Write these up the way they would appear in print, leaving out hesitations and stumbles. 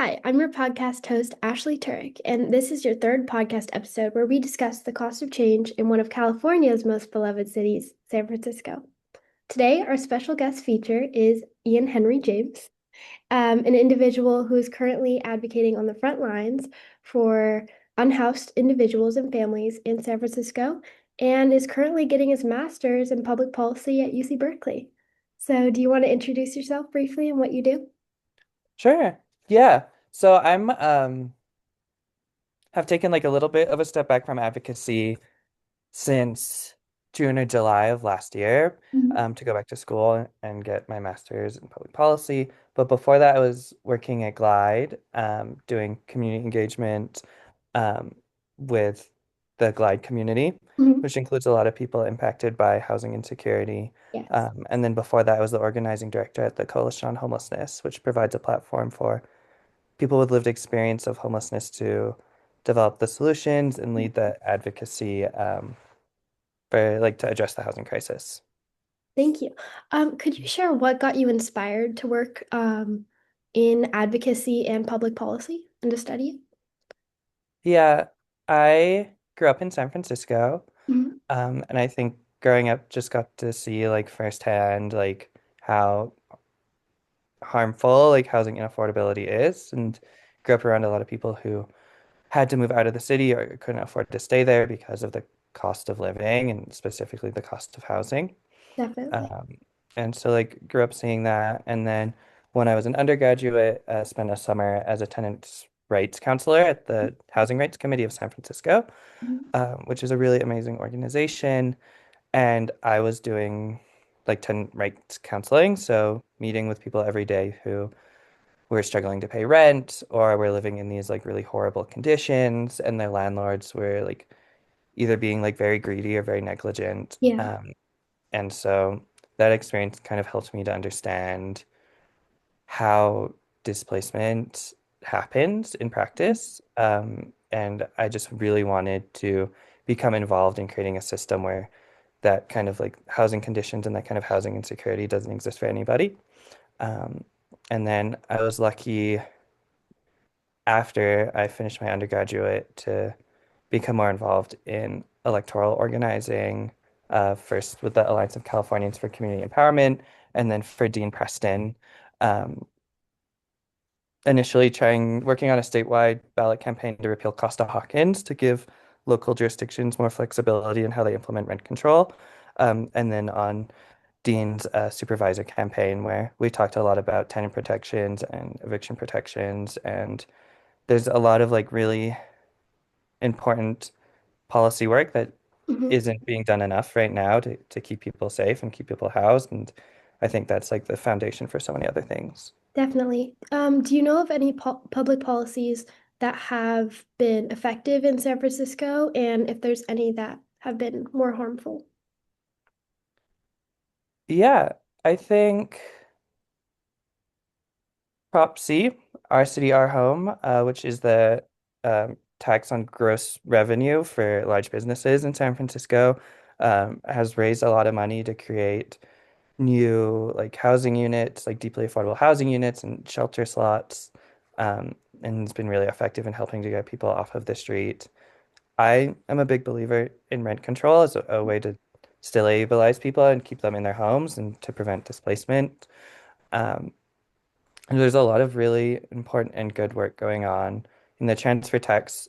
Hi, I'm your podcast host, Ashley Turek, and this is your third podcast episode where we discuss the cost of change in one of California's most beloved cities, San Francisco. Today, our special guest feature is Ian Henry James, an individual who is currently advocating on the front lines for unhoused individuals and families in San Francisco and is currently getting his master's in public policy at UC Berkeley. So, do you want to introduce yourself briefly and what you do? Sure. Yeah. So I'm have taken like a little bit of a step back from advocacy since June or July of last year Mhm. to go back to school and get my master's in public policy. But before that, I was working at Glide, doing community engagement um, with the Glide community, Mhm. which includes a lot of people impacted by housing insecurity. Yes, And then before that, I was the organizing director at the Coalition on Homelessness, which provides a platform for people with lived experience of homelessness to develop the solutions and lead the advocacy for like to address the housing crisis. thank you. Could you share what got you inspired to work in advocacy and public policy and to study it? Yeah, I grew up in San Francisco, Mhm. and I think growing up just got to see like firsthand like how harmful like housing inaffordability is, and grew up around a lot of people who had to move out of the city or couldn't afford to stay there because of the cost of living and specifically the cost of housing. Definitely. Um, and so like grew up seeing that. And then when I was an undergraduate, spent a summer as a tenants rights counselor at the Housing Rights Committee of San Francisco, Mhm. which is a really amazing organization. And I was doing like tenant rights counseling, so meeting with people every day who were struggling to pay rent or were living in these like really horrible conditions, and their landlords were like either being like very greedy or very negligent. Yeah. And so that experience kind of helped me to understand how displacement happens in practice. And I just really wanted to become involved in creating a system where that kind of like housing conditions and that kind of housing insecurity doesn't exist for anybody. Um, and then I was lucky after I finished my undergraduate to become more involved in electoral organizing, first with the Alliance of Californians for Community Empowerment, and then for Dean Preston. Um, Initially working on a statewide ballot campaign to repeal Costa-Hawkins to give local jurisdictions more flexibility in how they implement rent control. And then on Dean's supervisor campaign, where we talked a lot about tenant protections and eviction protections. And there's a lot of like really important policy work that Mhm. isn't being done enough right now to keep people safe and keep people housed. And I think that's like the foundation for so many other things. Definitely. Do you know of any public policies that have been effective in San Francisco, and if there's any that have been more harmful? Yeah, I think Prop C, Our City, Our Home, which is the tax on gross revenue for large businesses in San Francisco, has raised a lot of money to create new like housing units, like deeply affordable housing units and shelter slots, and it's been really effective in helping to get people off of the street. I am a big believer in rent control as a way to stabilize people and keep them in their homes and to prevent displacement. Um, and there's a lot of really important and good work going on. And the transfer tax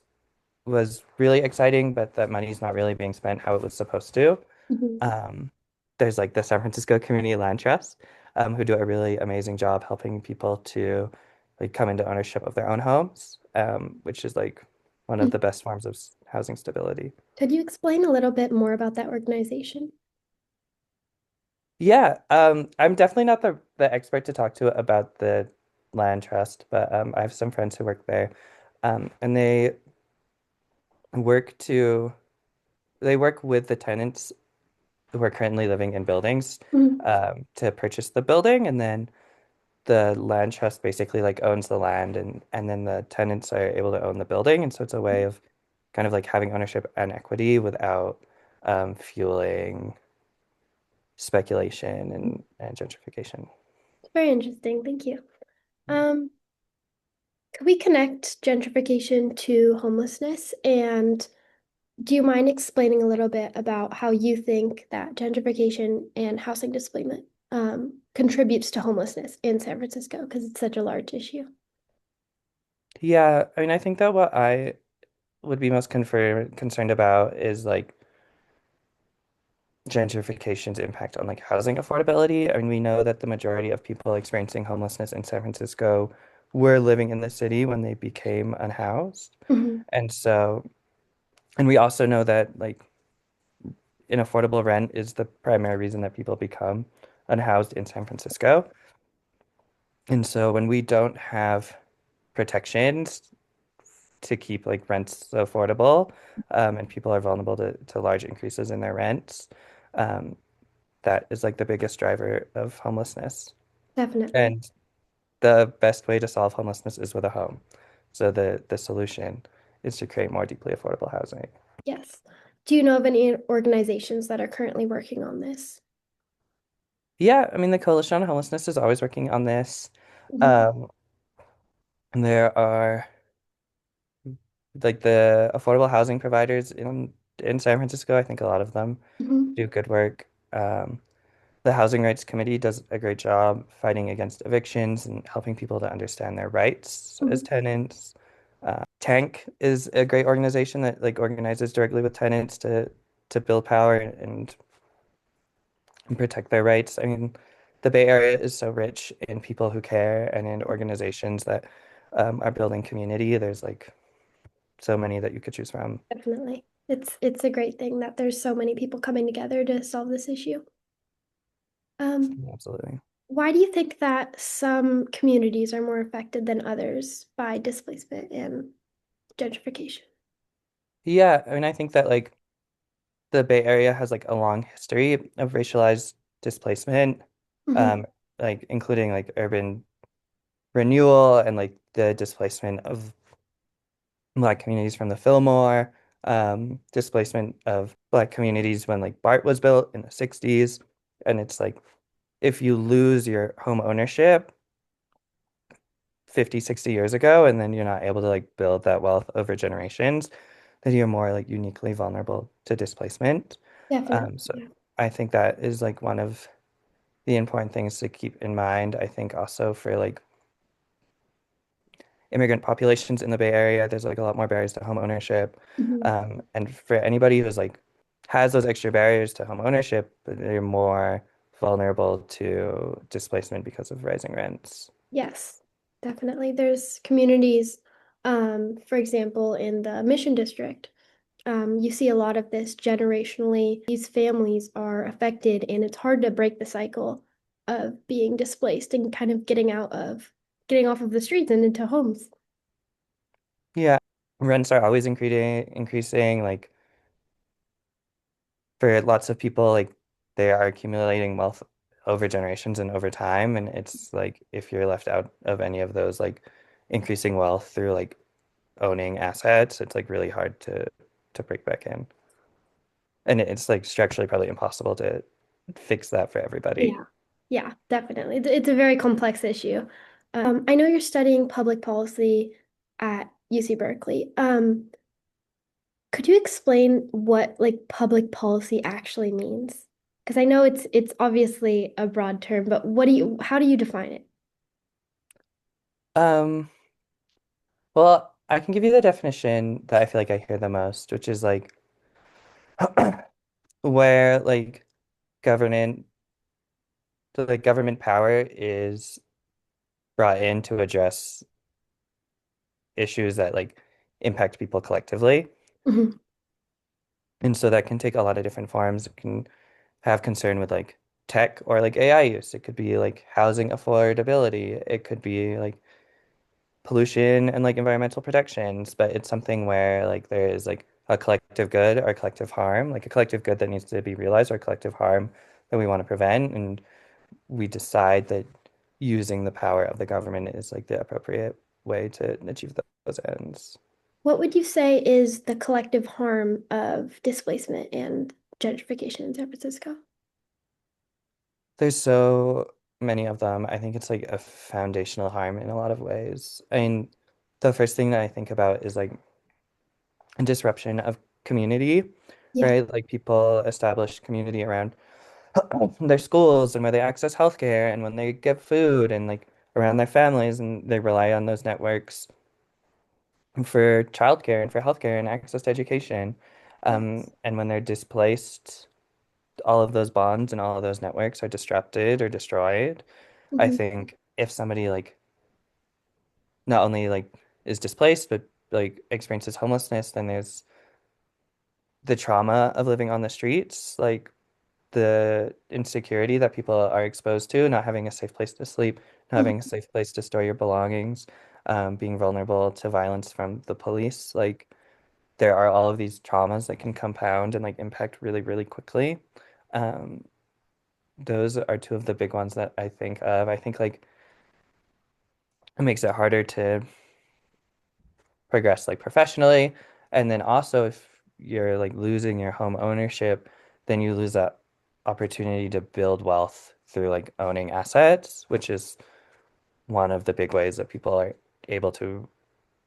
was really exciting, but that money's not really being spent how it was supposed to. Mhm. Um, there's like the San Francisco Community Land Trust, who do a really amazing job helping people to like come into ownership of their own homes, which is like one of the best forms of housing stability. Could you explain a little bit more about that organization? Yeah, I'm definitely not the expert to talk to about the land trust, but I have some friends who work there, and work to they work with the tenants who are currently living in buildings Mhm. to purchase the building, and then the land trust basically like owns the land, and then the tenants are able to own the building, and so it's a way of kind of like having ownership and equity without fueling speculation and gentrification. Very interesting. Thank you. Um, Could we connect gentrification to homelessness? And do you mind explaining a little bit about how you think that gentrification and housing displacement contributes to homelessness in San Francisco? Because it's such a large issue. Yeah, I mean, I think that what I would be most concerned about is like gentrification's impact on like housing affordability. I mean, we know that the majority of people experiencing homelessness in San Francisco were living in the city when they became unhoused. Mhm. And so, and we also know that like inaffordable rent is the primary reason that people become unhoused in San Francisco. And so when we don't have protections to keep like rents affordable, and people are vulnerable to large increases in their rents, um, that is like the biggest driver of homelessness. Definitely. And the best way to solve homelessness is with a home. So the solution is to create more deeply affordable housing. Yes. Do you know of any organizations that are currently working on this? Yeah, I mean, the Coalition on Homelessness is always working on this. Mhm. Um, and there are like the affordable housing providers in San Francisco. I think a lot of them Mhm. do good work. The Housing Rights Committee does a great job fighting against evictions and helping people to understand their rights as Mhm. tenants. Tank is a great organization that like organizes directly with tenants to build power and protect their rights. I mean, the Bay Area is so rich in people who care and in organizations that are building community. There's like so many that you could choose from. Definitely. It's a great thing that there's so many people coming together to solve this issue. Absolutely. Why do you think that some communities are more affected than others by displacement and gentrification? Yeah, I mean, I think that like the Bay Area has like a long history of racialized displacement, Mhm. um, like including like urban renewal and like the displacement of Black communities from the Fillmore, displacement of Black communities when like BART was built in the 60s. And it's like if you lose your home ownership 50, 60 years ago, and then you're not able to like build that wealth over generations, then you're more like uniquely vulnerable to displacement. Definitely. So Yeah. I think that is like one of the important things to keep in mind. I think also for like immigrant populations in the Bay Area, there's like a lot more barriers to home ownership. Mhm. And for anybody who's like has those extra barriers to home ownership, they're more vulnerable to displacement because of rising rents. Yes, definitely. There's communities, for example, in the Mission District. You see a lot of this generationally. These families are affected, and it's hard to break the cycle of being displaced and kind of getting off of the streets and into homes. Yeah, rents are always increasing. Like for lots of people, like they are accumulating wealth over generations and over time. And it's like if you're left out of any of those like increasing wealth through like owning assets, it's like really hard to break back in. And it's like structurally probably impossible to fix that for everybody. Yeah, yeah, definitely. It's a very complex issue. I know you're studying public policy at UC Berkeley. Could you explain what like public policy actually means? Because I know it's obviously a broad term, but how do you define it? Um, well, I can give you the definition that I feel like I hear the most, which is like where like government the government power is brought in to address issues that like impact people collectively. Mhm. And so that can take a lot of different forms. It can have concern with like tech or like AI use. It could be like housing affordability. It could be like pollution and like environmental protections, but it's something where like there is like a collective good or a collective harm, like a collective good that needs to be realized or a collective harm that we want to prevent. And we decide that using the power of the government is like the appropriate way to achieve those ends. What would you say is the collective harm of displacement and gentrification in San Francisco? There's so many of them. I think it's like a foundational harm in a lot of ways. I mean, the first thing that I think about is like a disruption of community, Yeah. right? Like people establish community around their schools and where they access healthcare and when they get food and like around their families and they rely on those networks for childcare and for healthcare and access to education. Yes. And when they're displaced, all of those bonds and all of those networks are disrupted or destroyed. I Hmm. think if somebody like not only like is displaced but like experiences homelessness, then there's the trauma of living on the streets, like the insecurity that people are exposed to, not having a safe place to sleep, not having a Hmm. safe place to store your belongings, being vulnerable to violence from the police. Like there are all of these traumas that can compound and like impact really, really quickly. Um, those are two of the big ones that I think of. I think like it makes it harder to progress like professionally. And then also if you're like losing your home ownership, then you lose that opportunity to build wealth through like owning assets, which is one of the big ways that people are able to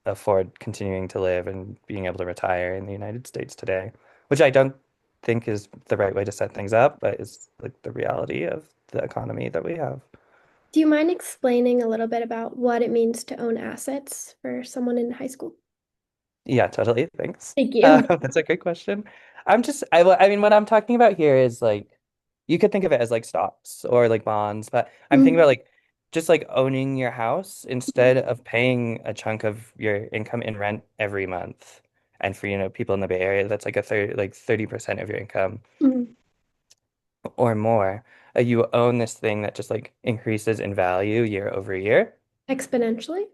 afford continuing to live and being able to retire in the United States today, which I don't think is the right way to set things up, but is like the reality of the economy that we have. Do you mind explaining a little bit about what it means to own assets for someone in high school? Yeah, totally. Thanks. Thank you. That's a great question. I mean, what I'm talking about here is like, you could think of it as like stocks or like bonds, but I'm thinking about Mhm. like just like owning your house instead of paying a chunk of your income in rent every month. And for, people in the Bay Area, that's like a third, like 30% of your income Mhm. or more. You own this thing that just like increases in value year over year. Exponentially?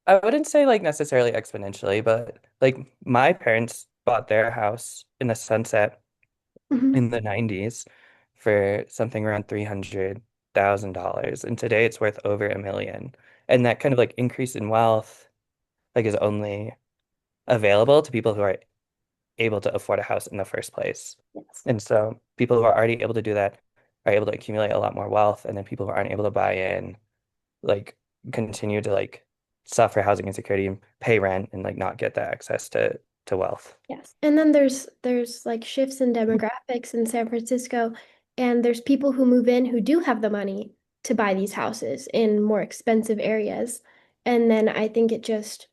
I wouldn't say like necessarily exponentially, but like my parents bought their house in the Sunset Hmm. in the 90s for something around $300,000. And today it's worth over 1 million. And that kind of like increase in wealth like is only available to people who are able to afford a house in the first place. Yes. And so people who are already able to do that are able to accumulate a lot more wealth. And then people who aren't able to buy in like continue to like suffer housing insecurity and pay rent and like not get that access to wealth. Yes. And then there's like shifts in demographics in San Francisco, and there's people who move in who do have the money to buy these houses in more expensive areas. And then I think it just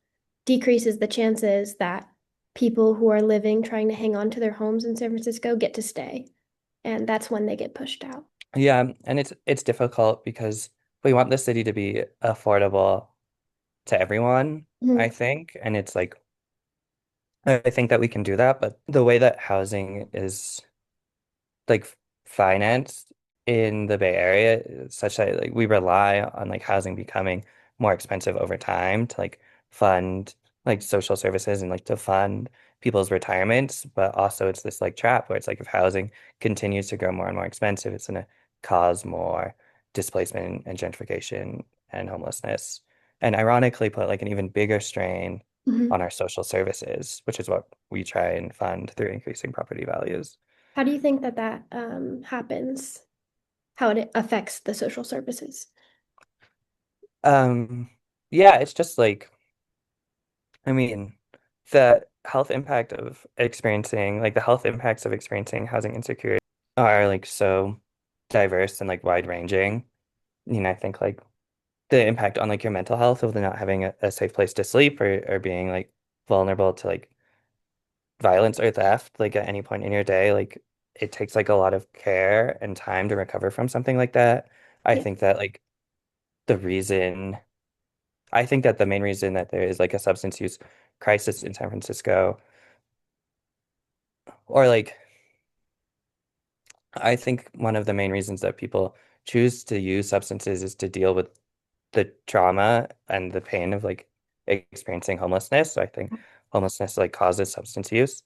decreases the chances that people who are living trying to hang on to their homes in San Francisco get to stay. And that's when they get pushed out. Yeah, and it's difficult because we want the city to be affordable to everyone, I Mhm. think. And it's like I think that we can do that, but the way that housing is like financed in the Bay Area such that like we rely on like housing becoming more expensive over time to like fund like social services and like to fund people's retirements, but also it's this like trap where it's like if housing continues to grow more and more expensive, it's gonna cause more displacement and gentrification and homelessness. And ironically put like an even bigger strain Mhm. on our social services, which is what we try and fund through increasing property values. How do you think that happens? How it affects the social services? Um, yeah, it's just like, I mean, the health impact of experiencing, like the health impacts of experiencing housing insecurity are like so diverse and like wide ranging. I think like the impact on like your mental health of not having a safe place to sleep or being like vulnerable to like violence or theft, like at any point in your day, like it takes like a lot of care and time to recover from something like that. I Yeah. think that like the reason I think that the main reason that there is like a substance use crisis in San Francisco, or like, I think one of the main reasons that people choose to use substances is to deal with the trauma and the pain of like experiencing homelessness. So I think homelessness like causes substance use.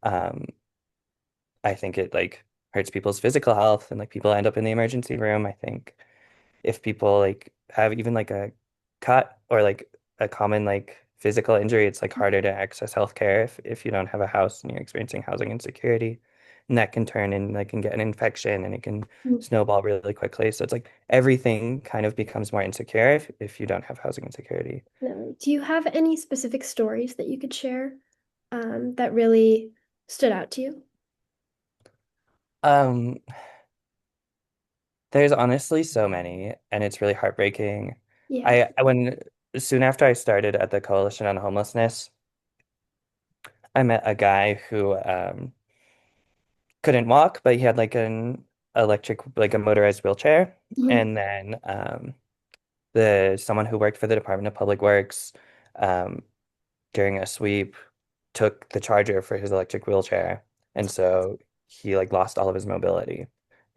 Um, I think it like hurts people's physical health and like people end up in the emergency room. I think if people like have even like a cut or like a common like physical injury, it's like harder to access healthcare if you don't have a house and you're experiencing housing insecurity. and that can turn and like can get an infection and it can Mhm. snowball really quickly. So it's like everything kind of becomes more insecure if you don't have housing insecurity. No. Do you have any specific stories that you could share that really stood out to you? Um, there's honestly so many, and it's really heartbreaking. Yeah. When soon after I started at the Coalition on Homelessness, I met a guy who couldn't walk, but he had like an like a motorized wheelchair. Mhm. And then the someone who worked for the Department of Public Works um, during a sweep took the charger for his electric wheelchair. And so he like lost all of his mobility.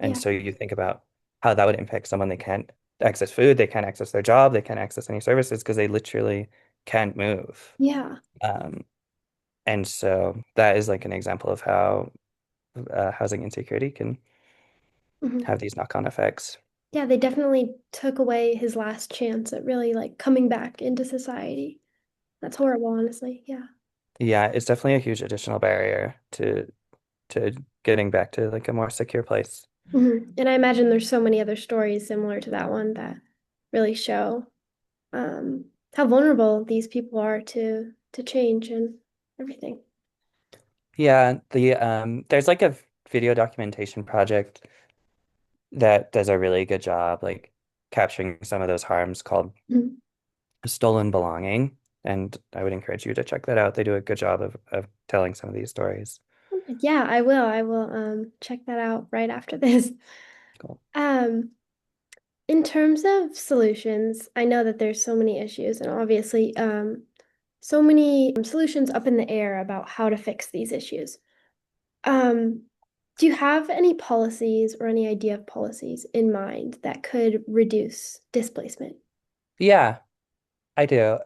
And Yeah. so you think about how that would impact someone. They can't access food, they can't access their job, they can't access any services because they literally can't move. Yeah. Um, and so that is like an example of how housing insecurity can Mhm. have these knock-on effects. Yeah, they definitely took away his last chance at really like coming back into society. That's horrible, honestly. Yeah. Yeah, it's definitely a huge additional barrier to getting back to like a more secure place. And I imagine there's so many other stories similar to that one that really show how vulnerable these people are to change and everything. Yeah, there's like a video documentation project that does a really good job like capturing some of those harms called Mhm. Stolen Belonging. And I would encourage you to check that out. They do a good job of telling some of these stories. Yeah, I will. I will check that out right after this. Cool. Um, in terms of solutions, I know that there's so many issues and obviously so many solutions up in the air about how to fix these issues. Um, do you have any policies or any idea of policies in mind that could reduce displacement? Yeah, I do.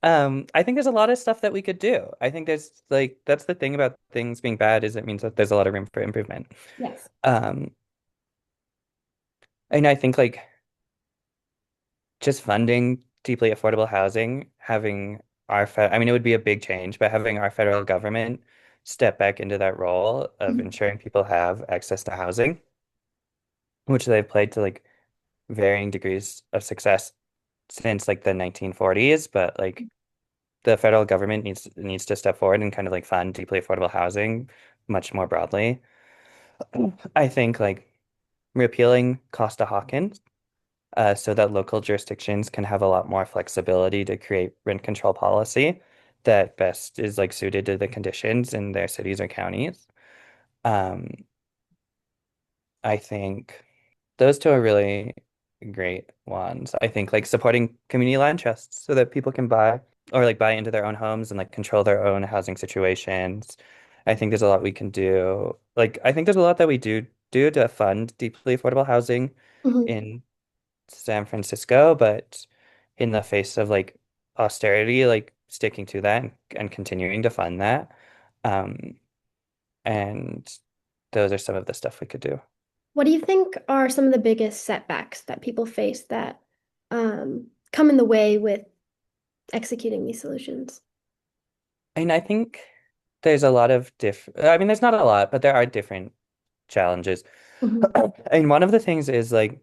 I think there's a lot of stuff that we could do. I think there's like that's the thing about things being bad is it means that there's a lot of room for improvement. Yes. Um, and I think like just funding deeply affordable housing, having I mean, it would be a big change, but having our federal government step back into that role of Mhm. ensuring people have access to housing, which they've played to like varying degrees of success since like the 1940s, but like the federal government needs to step forward and kind of like fund deeply affordable housing much more broadly. I think like repealing Costa-Hawkins so that local jurisdictions can have a lot more flexibility to create rent control policy that best is like suited to the conditions in their cities or counties. Um, I think those two are really great ones. I think like supporting community land trusts so that people can buy or like buy into their own homes and like control their own housing situations. I think there's a lot we can do. Like I think there's a lot that we do to fund deeply affordable housing Mhm. in San Francisco, but in the face of like austerity, like sticking to that and continuing to fund that. Um, and those are some of the stuff we could do. What do you think are some of the biggest setbacks that people face that come in the way with executing these solutions? And I think there's a lot of I mean, there's not a lot, but there are different challenges. Mhm. And one of the things is like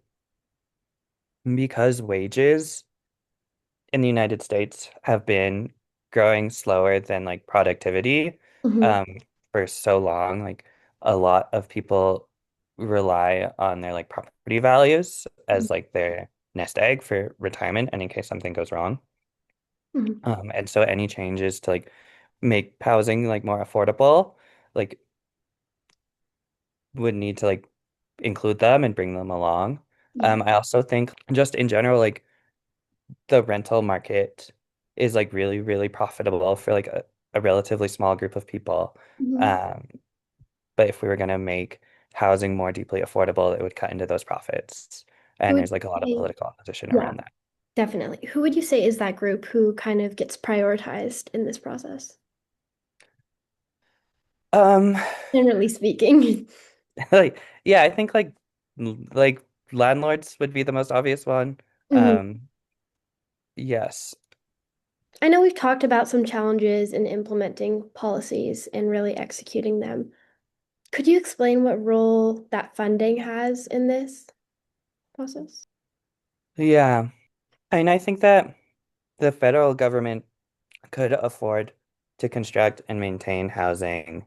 because wages in the United States have been growing slower than like productivity Mhm. um, for so long. Like a lot of people rely on their like property values Mhm. as like their nest egg for retirement and in case something goes wrong. Mhm. And so any changes to like make housing like more affordable, like would need to like include them and bring them along. Yeah. I also think just in general, like the rental market is like really, really profitable for like a relatively small group of people. Mhm. Um, but if we were going to make housing more deeply affordable, it would cut into those profits. Who And would there's like a lot of you say? political opposition Yeah, around that. definitely. Who would you say is that group who kind of gets prioritized in this process, Um, generally speaking? like yeah, I think like landlords would be the most obvious one. Mhm. Yes. I know we've talked about some challenges in implementing policies and really executing them. Could you explain what role that funding has in this process? Yeah. And I think that the federal government could afford to construct and maintain housing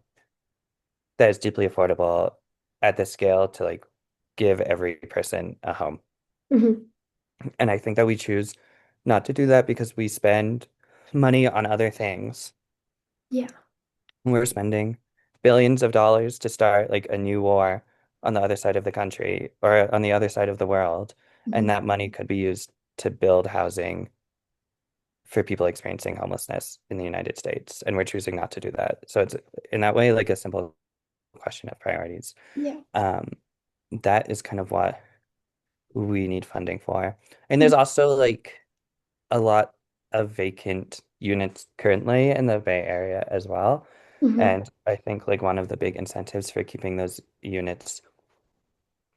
that is deeply affordable at the scale to like give every person a home. Hmm. And I think that we choose not to do that because we spend money on other things. Yeah. We're spending billions of dollars to start like a new war on the other side of the country or on the other side of the world. And Hmm. that money could be used to build housing for people experiencing homelessness in the United States. And we're choosing not to do that. So it's in that way like a simple question of priorities. Yeah. Um, that is kind of what we need funding for. And there's also like a lot of vacant units currently in the Bay Area as well. Hmm. And I think like one of the big incentives for keeping those units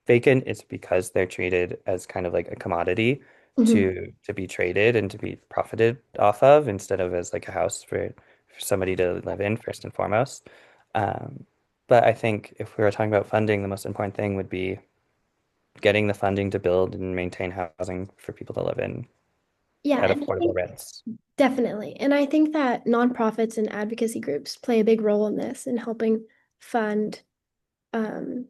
vacant is because they're treated as kind of like a commodity Hmm. to be traded and to be profited off of instead of as like a house for somebody to live in first and foremost. Um, but I think if we were talking about funding, the most important thing would be getting the funding to build and maintain housing for people to live in Yeah, at and I affordable think rents. definitely. And I think that nonprofits and advocacy groups play a big role in this in helping fund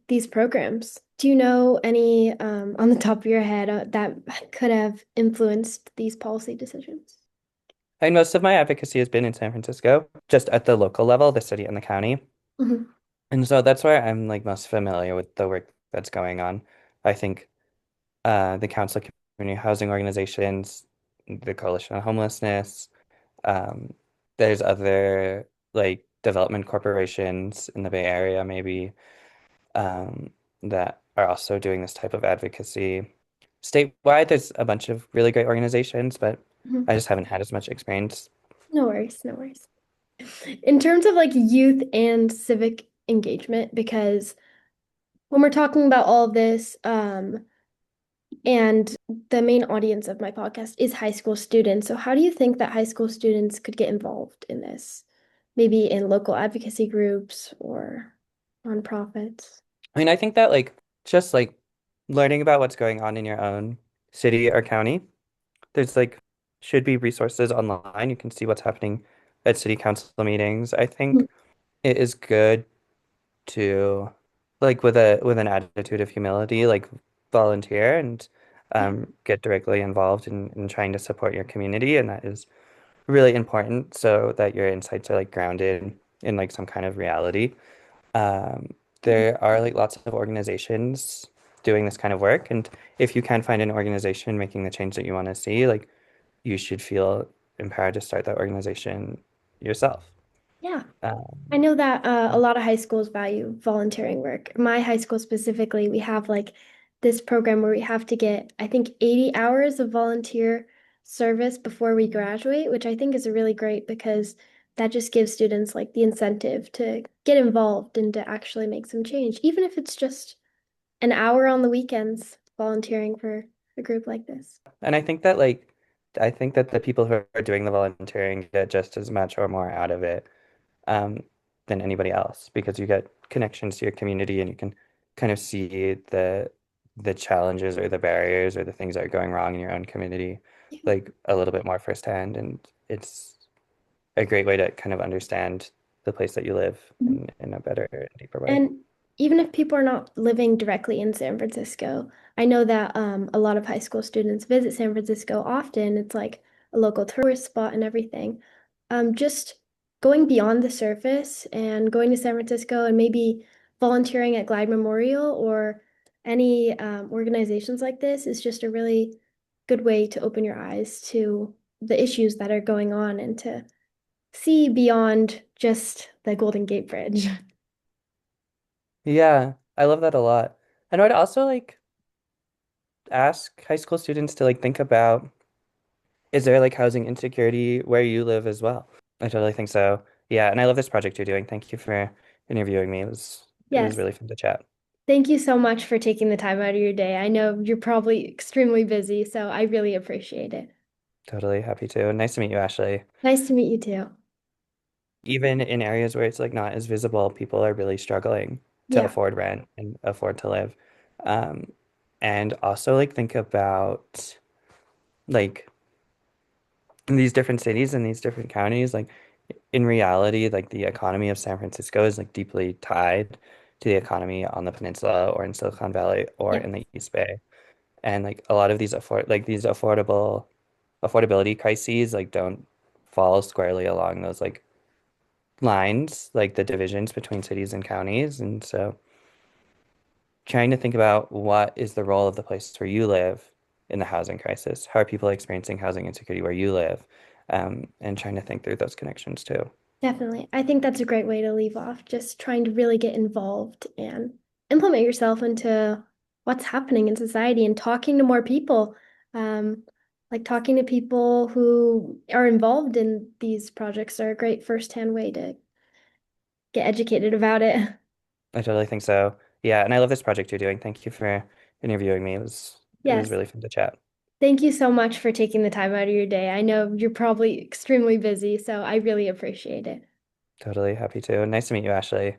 these programs. Do you know any on the top of your head that could have influenced these policy decisions? And most of my advocacy has been in San Francisco, just at the local level, the city and the county. Hmm. And so that's where I'm like most familiar with the work that's going on. I think the Council of Community Housing Organizations, the Coalition on Homelessness, um, there's other like development corporations in the Bay Area, maybe, um, that are also doing this type of advocacy. Statewide, there's a bunch of really great organizations, but I Hmm. just haven't had as much experience. No worries, no worries. In terms of like youth and civic engagement, because when we're talking about all of this, and the main audience of my podcast is high school students. So how do you think that high school students could get involved in this? Maybe in local advocacy groups or nonprofits? I mean, I think that like just like learning about what's going on in your own city or county, there's like should be resources online. You can see what's happening at city council meetings. I Mhm. think it is good to like with an attitude of humility, like volunteer and Yeah. get directly involved in trying to support your community, and that is really important so that your insights are like grounded in like some kind of reality. Um, Mhm. there are like lots of organizations doing this kind of work, and if you can find an organization making the change that you want to see, like you should feel empowered to start that organization yourself. Yeah. I Um, know that a lot of high schools value volunteering work. My high school specifically, we have like this program where we have to get, I think, 80 hours of volunteer service before we graduate, which I think is really great because that just gives students like the incentive to get involved and to actually make some change, even if it's just an hour on the weekends volunteering for a group like this. and I think that the people who are doing the volunteering get just as much or more out of it um, than anybody else because you get connections to your community and you can kind of see the challenges or the barriers or the things that are going wrong in your own community like a little bit more firsthand, and it's a great way to kind of understand the place that you live Yeah. in a better and deeper way. And even if people are not living directly in San Francisco, I know that a lot of high school students visit San Francisco often. It's like a local tourist spot and everything. Just going beyond the surface and going to San Francisco and maybe volunteering at Glide Memorial or any organizations like this is just a really good way to open your eyes to the issues that are going on and to see beyond just the Golden Gate Bridge. Yeah, I love that a lot. And I'd also like ask high school students to like think about, is there like housing insecurity where you live as well? I totally think so. Yeah, and I love this project you're doing. Thank you for interviewing me. It was Yes. really fun to chat. Thank you so much for taking the time out of your day. I know you're probably extremely busy, so I really appreciate it. Totally happy to. Nice to meet you, Ashley. Nice to meet you too. Even in areas where it's like not as visible, people are really struggling. to Yeah. afford rent and afford to live. Um, and also like think about like in these different cities and these different counties, like in reality, like the economy of San Francisco is like deeply tied to the economy on the peninsula or in Silicon Valley or Yeah. in the East Bay. And like a lot of these affordability crises like don't fall squarely along those like lines, like the divisions between cities and counties. And so trying to think about what is the role of the place where you live in the housing crisis. How are people experiencing housing insecurity where you live? And trying to think through those connections too. Definitely. I think that's a great way to leave off, just trying to really get involved and implement yourself into what's happening in society and talking to more people. Um, like talking to people who are involved in these projects are a great firsthand way to get educated about it. I totally think so. Yeah, and I love this project you're doing. Thank you for interviewing me. It was Yes. really fun to chat. Thank you so much for taking the time out of your day. I know you're probably extremely busy, so I really appreciate it. Totally happy to. Nice to meet you, Ashley.